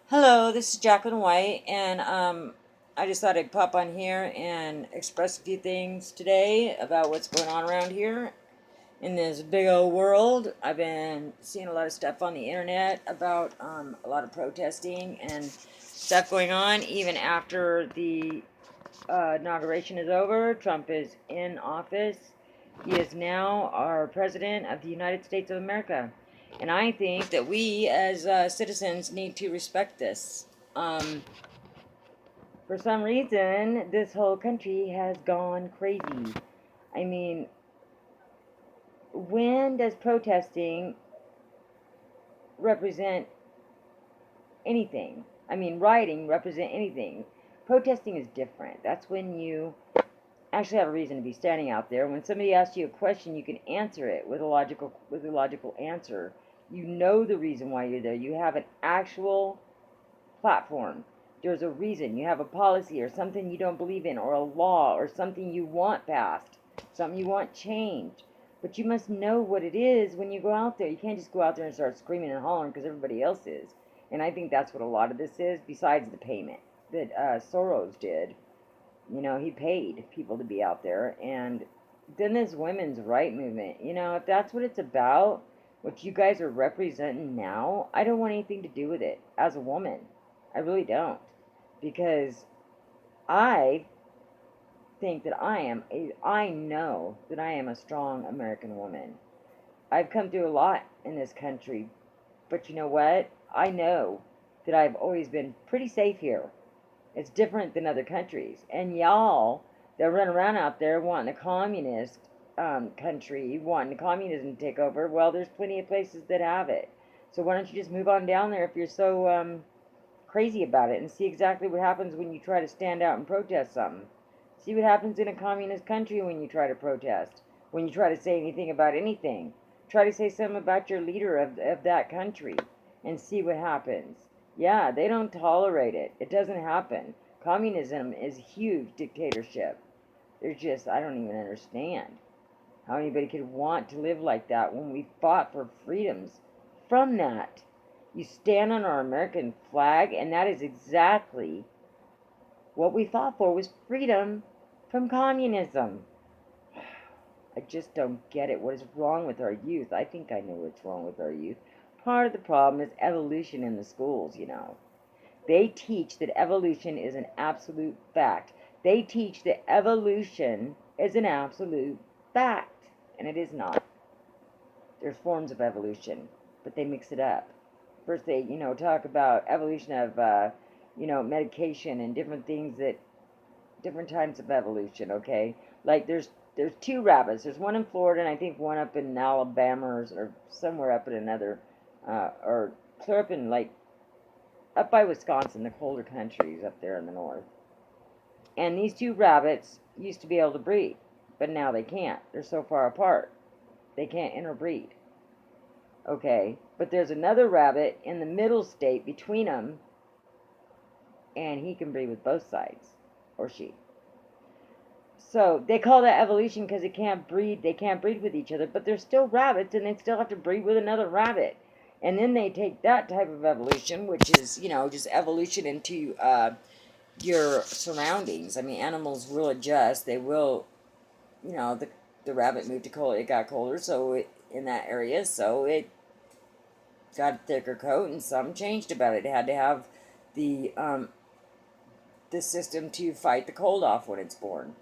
Hello, this is Jacqueline White, and I just thought I'd pop on here and express a few things today about what's going on around here in this big old world. I've been seeing a lot of stuff on the internet about a lot of protesting and stuff going on, even after the inauguration is over. Trump is in office. He is now our president of the United States of America. And I think that we as citizens need to respect this. Um, for some reason, this whole country has gone crazy. I mean, when does protesting represent anything? I mean, rioting represent anything. Protesting is different. That's when you actually have a reason to be standing out there. When somebody asks you a question, you can answer it with a logical answer. You know the reason why you're there. You have an actual platform. There's a reason. You have a policy or something you don't believe in, or a law or something you want passed, something you want changed. But you must know what it is when you go out there. You can't just go out there and start screaming and hollering because everybody else is. And I think that's what a lot of this is, besides the payment that Soros did. He paid people to be out there. And then this women's right movement, if that's what it's about, what you guys are representing now, I don't want anything to do with it as a woman. I really don't. Because I think that I know that I am a strong American woman. I've come through a lot in this country, but you know what? I know that I've always been pretty safe here. It's different than other countries. And y'all that run around out there wanting a communist country, wanting communism to take over, well, there's plenty of places that have it. So why don't you just move on down there if you're so crazy about it and see exactly what happens when you try to stand out and protest something. See what happens in a communist country when you try to protest, when you try to say anything about anything. Try to say something about your leader of that country and see what happens. Yeah, they don't tolerate it. It doesn't happen. Communism is a huge dictatorship. There's just, I don't even understand how anybody could want to live like that when we fought for freedoms from that. You stand on our American flag, and that is exactly what we fought for, was freedom from communism. I just don't get it. What is wrong with our youth? I think I know what's wrong with our youth. Part of the problem is evolution in the schools. They teach that evolution is an absolute fact. They teach that evolution is an absolute fact, and it is not. There's forms of evolution, but they mix it up. First they, talk about evolution of, medication and different things that, different types of evolution, okay? Like there's two rabbits. There's one in Florida and I think one up in Alabama or somewhere up in another, or clear up in like, up by Wisconsin, the colder countries up there in the north. And these two rabbits used to be able to breed, but now they can't. They're so far apart. They can't interbreed. Okay, but there's another rabbit in the middle state between them, and he can breed with both sides, or she. So they call that evolution because it can't breed. They can't breed with each other, but they're still rabbits, and they still have to breed with another rabbit. And then they take that type of evolution, which is just evolution into your surroundings. I mean, animals will adjust. They will, the rabbit moved to cold. It got colder, so in that area, so it got a thicker coat, and something changed about it. It had to have the the system to fight the cold off when it's born.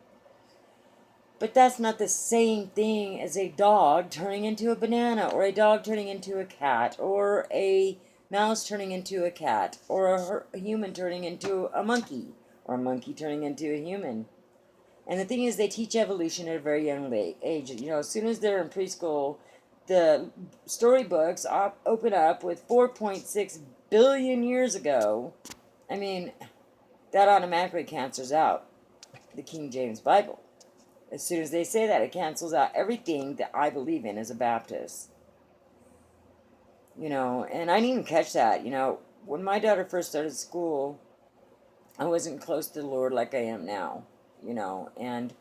But that's not the same thing as a dog turning into a banana, or a dog turning into a cat, or a mouse turning into a cat, or a human turning into a monkey, or a monkey turning into a human. And the thing is, they teach evolution at a very young age. As soon as they're in preschool, the storybooks open up with 4.6 billion years ago. I mean, that automatically cancels out the King James Bible. As soon as they say that, it cancels out everything that I believe in as a Baptist. And I didn't even catch that. When my daughter first started school, I wasn't close to the Lord like I am now. And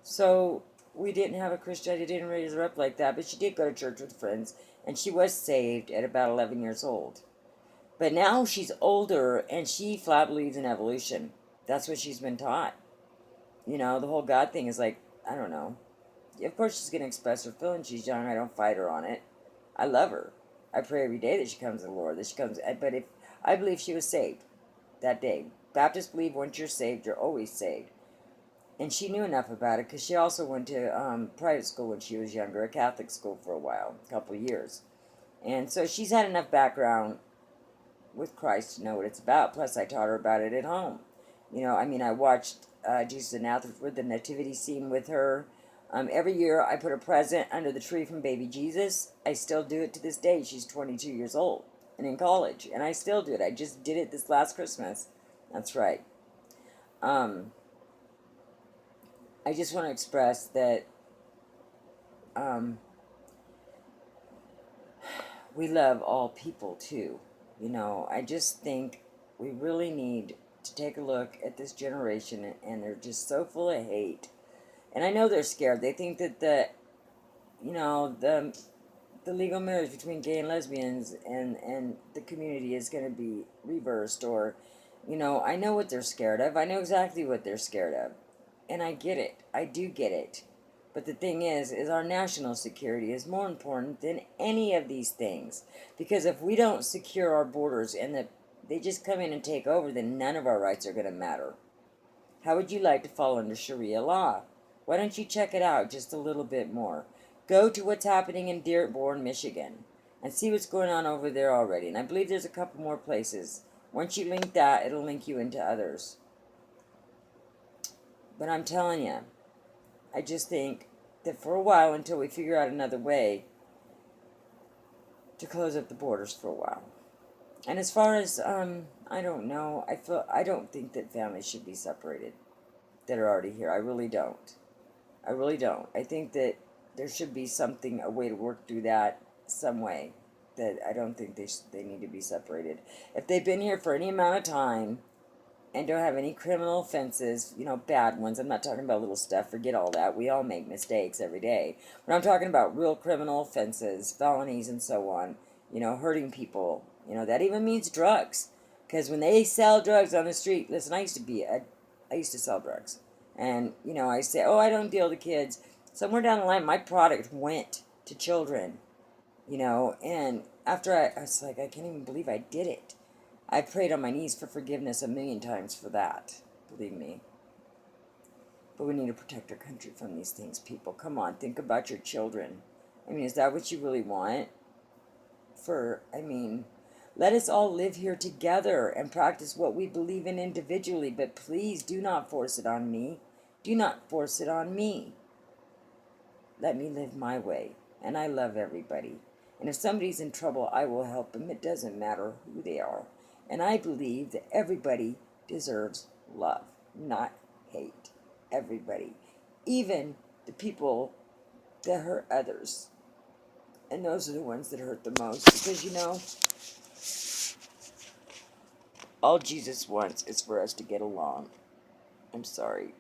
so we didn't have a Christian. I didn't raise her up like that, but she did go to church with friends, and she was saved at about 11 years old. But now she's older and she flat believes in evolution. That's what she's been taught. You know, the whole God thing is like, I don't know. Of course she's going to express her feelings. She's young. I don't fight her on it. I love her. I pray every day that she comes to the Lord, that she comes. But if I believe she was saved that day. Baptists believe once you're saved, you're always saved. And she knew enough about it because she also went to private school when she was younger, a Catholic school for a while, a couple of years. And so she's had enough background with Christ to know what it's about. Plus, I taught her about it at home. You know, I mean, I watched Jesus of Nazareth with the nativity scene with her. Every year, I put a present under the tree from baby Jesus. I still do it to this day. She's 22 years old and in college, and I still do it. I just did it this last Christmas. That's right. I just want to express that we love all people too. You know, I just think we really need to take a look at this generation, and they're just so full of hate. And I know they're scared. They think that the legal marriage between gay and lesbians and the community is going to be reversed, or, you know, I know what they're scared of. I know exactly what they're scared of. And I get it. I do get it. But the thing is our national security is more important than any of these things. Because if we don't secure our borders and they just come in and take over, then none of our rights are going to matter. How would you like to fall under Sharia law? Why don't you check it out just a little bit more? Go to what's happening in Dearborn, Michigan, and see what's going on over there already. And I believe there's a couple more places. Once you link that, it'll link you into others. But I'm telling you, I just think that for a while, until we figure out another way to close up the borders for a while. And as far as, I don't know, I don't think that families should be separated that are already here. I really don't. I really don't. I think that there should be something, a way to work through that some way. That I don't think they need to be separated. If they've been here for any amount of time and don't have any criminal offenses, you know, bad ones. I'm not talking about little stuff. Forget all that. We all make mistakes every day. But I'm talking about real criminal offenses, felonies, and so on. You know, hurting people. You know, that even means drugs. Because when they sell drugs on the street, listen, I used to sell drugs. And, you know, I say, oh, I don't deal with kids. Somewhere down the line, my product went to children. You know, and after I was like, I can't even believe I did it. I prayed on my knees for forgiveness a million times for that, believe me. But we need to protect our country from these things, people. Come on, think about your children. I mean, is that what you really want? Let us all live here together and practice what we believe in individually, but please do not force it on me. Do not force it on me. Let me live my way, and I love everybody. And if somebody's in trouble, I will help them. It doesn't matter who they are. And I believe that everybody deserves love, not hate. Everybody. Even the people that hurt others. And those are the ones that hurt the most. Because, you know, all Jesus wants is for us to get along. I'm sorry.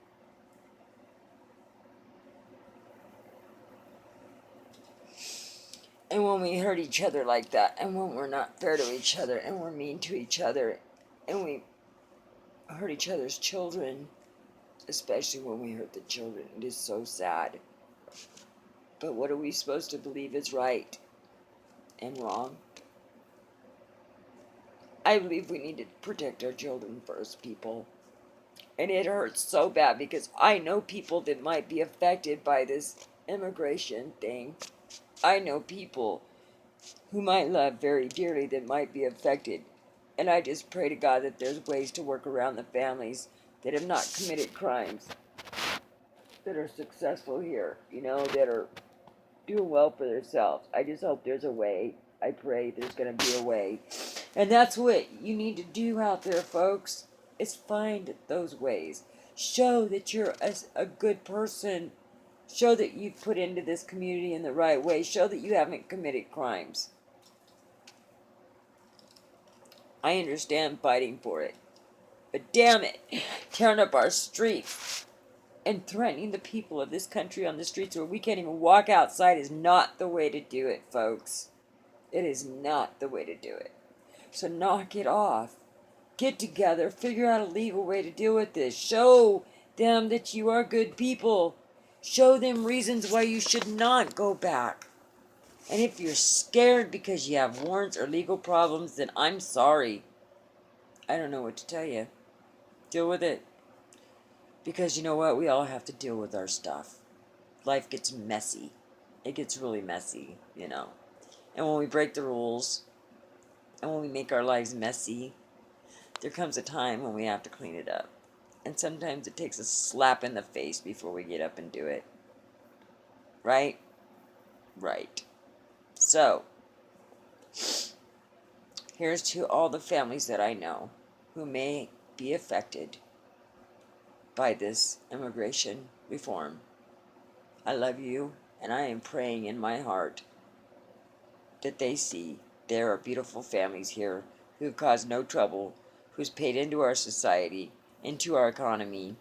And when we hurt each other like that, and when we're not fair to each other, and we're mean to each other, and we hurt each other's children, especially when we hurt the children, it is so sad. But what are we supposed to believe is right and wrong? I believe we need to protect our children first, people. And it hurts so bad because I know people that might be affected by this immigration thing. I know people whom I love very dearly that might be affected. And I just pray to God that there's ways to work around the families that have not committed crimes, that are successful here, you know, that are doing well for themselves. I just hope there's a way. I pray there's going to be a way. And that's what you need to do out there, folks, is find those ways. Show that you're a good person. Show that you've put into this community in the right way. Show that you haven't committed crimes. I understand fighting for it. But damn it, tearing up our streets and threatening the people of this country on the streets where we can't even walk outside is not the way to do it, folks. It is not the way to do it. So knock it off. Get together, figure out a legal way to deal with this. Show them that you are good people. Show them reasons why you should not go back. And if you're scared because you have warrants or legal problems, then I'm sorry. I don't know what to tell you. Deal with it. Because you know what? We all have to deal with our stuff. Life gets messy. It gets really messy, you know. And when we break the rules, and when we make our lives messy, there comes a time when we have to clean it up. And sometimes it takes a slap in the face before we get up and do it. Right? Right. So, here's to all the families that I know who may be affected by this immigration reform. I love you, and I am praying in my heart that they see there are beautiful families here who've caused no trouble, who's paid into our society, into our economy,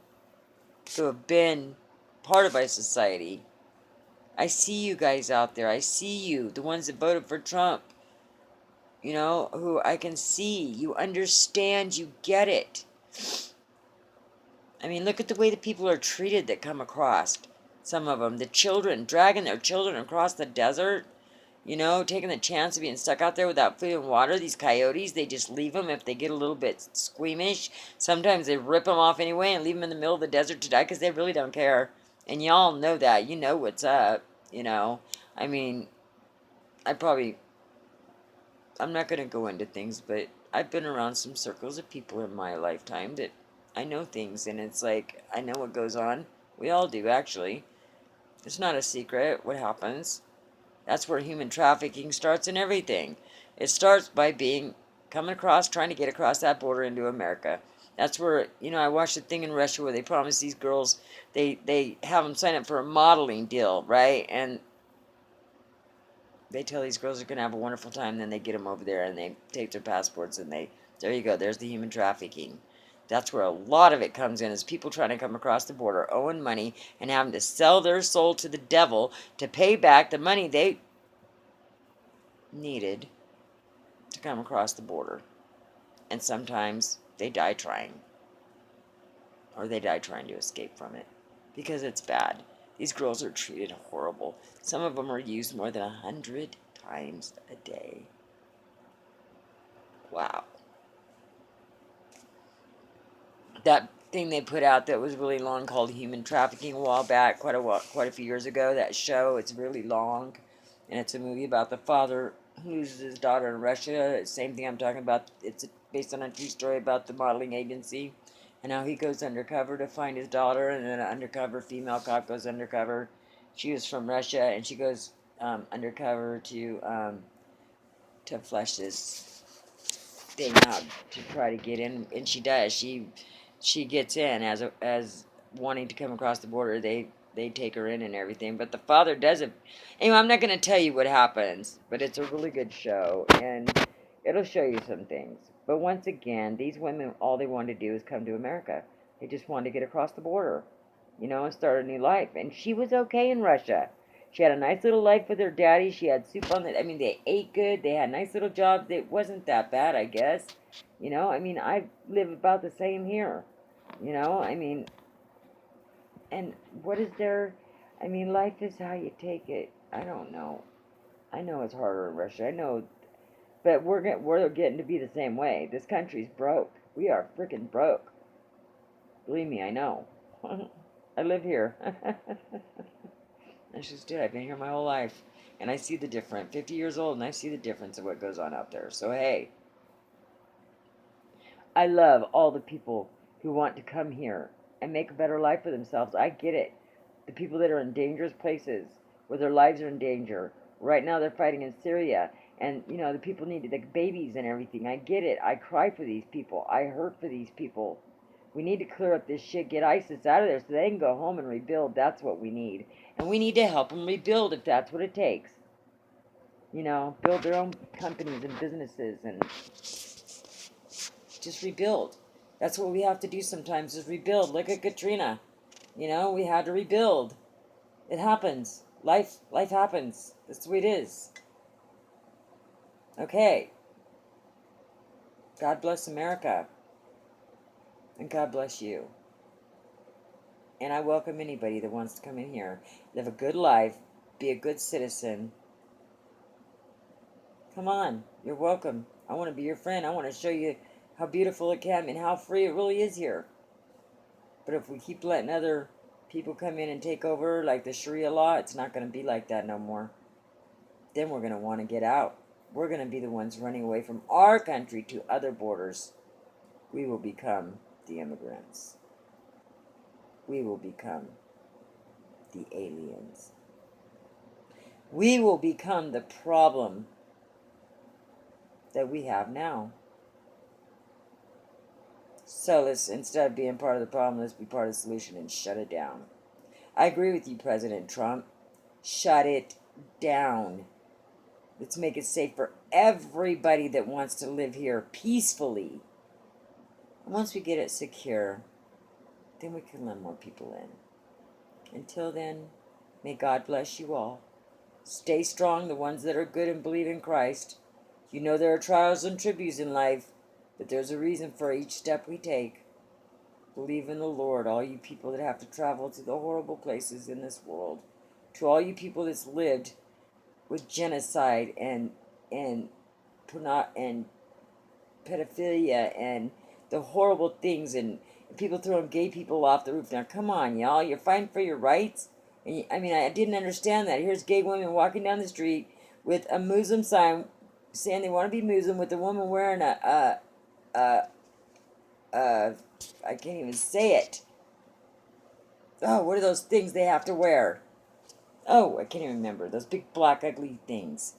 who have been part of our society. I see you guys out there. I see you, the ones that voted for Trump, you know, who I can see. You understand, you get it. I mean, look at the way the people are treated that come across. Some of them, the children, dragging their children across the desert, you know, taking the chance of being stuck out there without food and water. These coyotes, they just leave them if they get a little bit squeamish. Sometimes they rip them off anyway and leave them in the middle of the desert to die because they really don't care. And y'all know that. You know what's up, you know. I mean, I'm not going to go into things, but I've been around some circles of people in my lifetime that I know things, and it's like, I know what goes on. We all do, actually. It's not a secret what happens. That's where human trafficking starts and everything. It starts by coming across, trying to get across that border into America. That's where, you know, I watched a thing in Russia where they promise these girls, they have them sign up for a modeling deal, right? And they tell these girls they're going to have a wonderful time, then they get them over there and they take their passports and there you go, there's the human trafficking. That's where a lot of it comes in, is people trying to come across the border, owing money, and having to sell their soul to the devil to pay back the money they needed to come across the border. And sometimes they die trying. Or they die trying to escape from it. Because it's bad. These girls are treated horrible. Some of them are used more than 100 times a day. Wow. That thing they put out that was really long called Human Trafficking a while back, quite a few years ago, that show, it's really long. And it's a movie about the father who loses his daughter in Russia. Same thing I'm talking about. It's based on a true story about the modeling agency and how he goes undercover to find his daughter, and then an undercover female cop goes undercover. She was from Russia, and she goes undercover to flesh this thing out to try to get in, and she does. She gets in as wanting to come across the border. They take her in and everything, but the father doesn't. Anyway, I'm not going to tell you what happens, but it's a really good show, and it'll show you some things. But once again, these women, all they want to do is come to America. They just want to get across the border, you know, and start a new life. And she was okay in Russia. She had a nice little life with her daddy. She had soup on the, I mean, they ate good. They had nice little jobs. It wasn't that bad, I guess. You know, I mean, I live about the same here. You know, I mean, and what is there? I mean, life is how you take it. I don't know. I know it's harder in Russia. I know, but we're getting to be the same way. This country's broke. We are freaking broke. Believe me, I know. I live here. I just did. I've been here my whole life, and I see the difference. 50 years old, and I see the difference of what goes on out there. So hey, I love all the people who want to come here and make a better life for themselves. I get it. The people that are in dangerous places, where their lives are in danger. Right now they're fighting in Syria. And, you know, the people need the babies and everything. I get it. I cry for these people. I hurt for these people. We need to clear up this shit, get ISIS out of there so they can go home and rebuild. That's what we need. And we need to help them rebuild if that's what it takes. You know, build their own companies and businesses and just rebuild. That's what we have to do sometimes, is rebuild. Look at Katrina. You know, we had to rebuild. It happens. Life happens. That's the way it is. Okay. God bless America. And God bless you. And I welcome anybody that wants to come in here, live a good life, be a good citizen. Come on, you're welcome. I want to be your friend. I want to show you how beautiful it can be and how free it really is here. But if we keep letting other people come in and take over, like the Sharia law, it's not going to be like that no more. Then we're going to want to get out. We're going to be the ones running away from our country to other borders. We will become the immigrants. We will become the aliens. We will become the problem that we have now. So let's, instead of being part of the problem, let's be part of the solution and shut it down. I agree with you, President Trump. Shut it down. Let's make it safe for everybody that wants to live here peacefully. And once we get it secure, then we can let more people in. Until then, may God bless you all. Stay strong, the ones that are good and believe in Christ. You know there are trials and tributes in life, but there's a reason for each step we take. Believe in the Lord, all you people that have to travel to the horrible places in this world. To all you people that's lived with genocide and pedophilia and the horrible things and people throwing gay people off the roof. Now, come on, y'all. You're fighting for your rights? And I didn't understand that. Here's gay women walking down the street with a Muslim sign saying they want to be Muslim, with a woman wearing I can't even say it. Oh, what are those things they have to wear? Oh, I can't even remember. Those big black ugly things.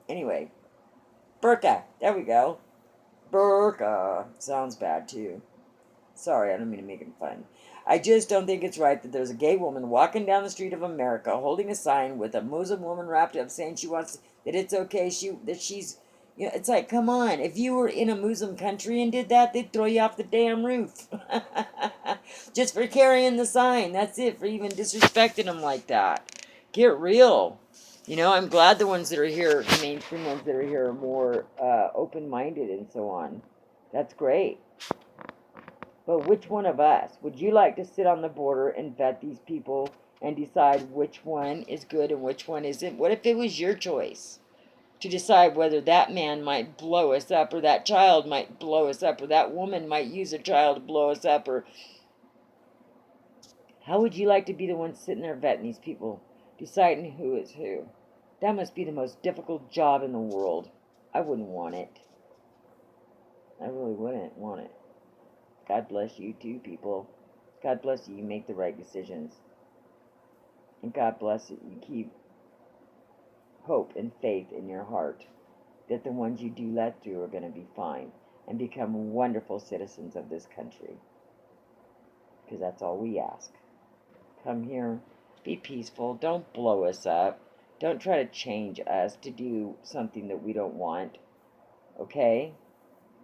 Anyway, burqa. There we go. Burqa. Sounds bad too. Sorry, I don't mean to make it fun. I just don't think it's right that there's a gay woman walking down the street of America holding a sign with a Muslim woman wrapped up saying she wants, that it's okay, that she's, it's like, come on. If you were in a Muslim country and did that, they'd throw you off the damn roof. Just for carrying the sign. That's it, for even disrespecting them like that. Get real. I'm glad the ones that are here, the mainstream ones that are here, are more open-minded and so on. That's great. But which one of us would you like to sit on the border and vet these people and decide which one is good and which one isn't? What if it was your choice to decide whether that man might blow us up, or that child might blow us up, or that woman might use a child to blow us up? Or how would you like to be the one sitting there vetting these people, deciding who is who? That must be the most difficult job in the world. I wouldn't want it. I really wouldn't want it. God bless you too, people. God bless you. You make the right decisions. And God bless you. You keep hope and faith in your heart that the ones you do let through are going to be fine and become wonderful citizens of this country. Because that's all we ask. Come here. Be peaceful. Don't blow us up. Don't try to change us to do something that we don't want. Okay?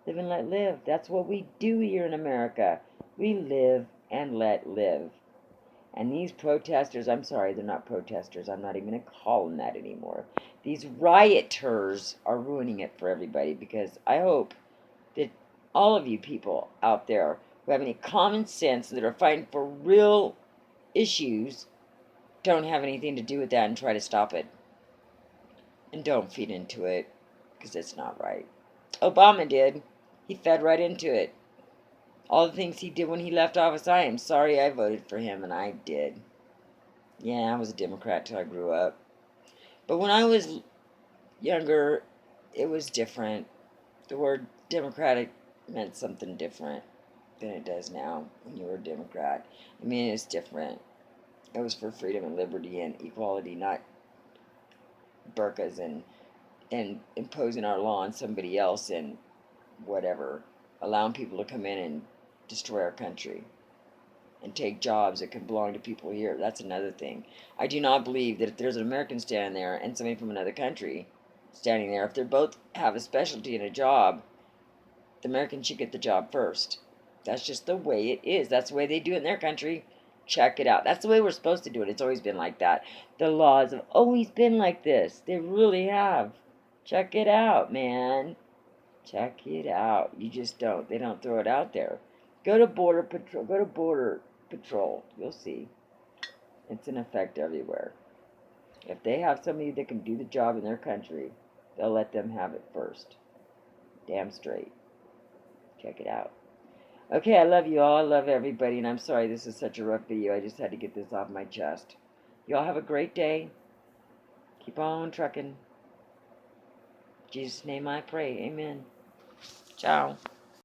Live and let live. That's what we do here in America. We live and let live. And these protesters, I'm sorry, they're not protesters. I'm not even going to call them that anymore. These rioters are ruining it for everybody, because I hope that all of you people out there who have any common sense, that are fighting for real issues, don't have anything to do with that and try to stop it. And don't feed into it, because it's not right. Obama did. He fed right into it. All the things he did when he left office, I am sorry I voted for him, and I did. Yeah, I was a Democrat till I grew up. But when I was younger, it was different. The word Democratic meant something different than it does now when you were a Democrat. I mean, it's different. It was for freedom and liberty and equality, not burkas and imposing our law on somebody else and whatever, allowing people to come in and destroy our country and take jobs that can belong to people here. That's another thing. I do not believe that if there's an American standing there and somebody from another country standing there, if they both have a specialty in a job, the American should get the job first. That's just the way it is. That's the way they do it in their country. Check it out. That's the way we're supposed to do it. It's always been like that. The laws have always been like this. They really have. Check it out, man. Check it out. You just don't. They don't throw it out there. Go to Border Patrol. Go to Border Patrol. You'll see. It's in effect everywhere. If they have somebody that can do the job in their country, they'll let them have it first. Damn straight. Check it out. Okay, I love you all. I love everybody, and I'm sorry this is such a rough video. I just had to get this off my chest. You all have a great day. Keep on trucking. In Jesus' name I pray. Amen. Ciao.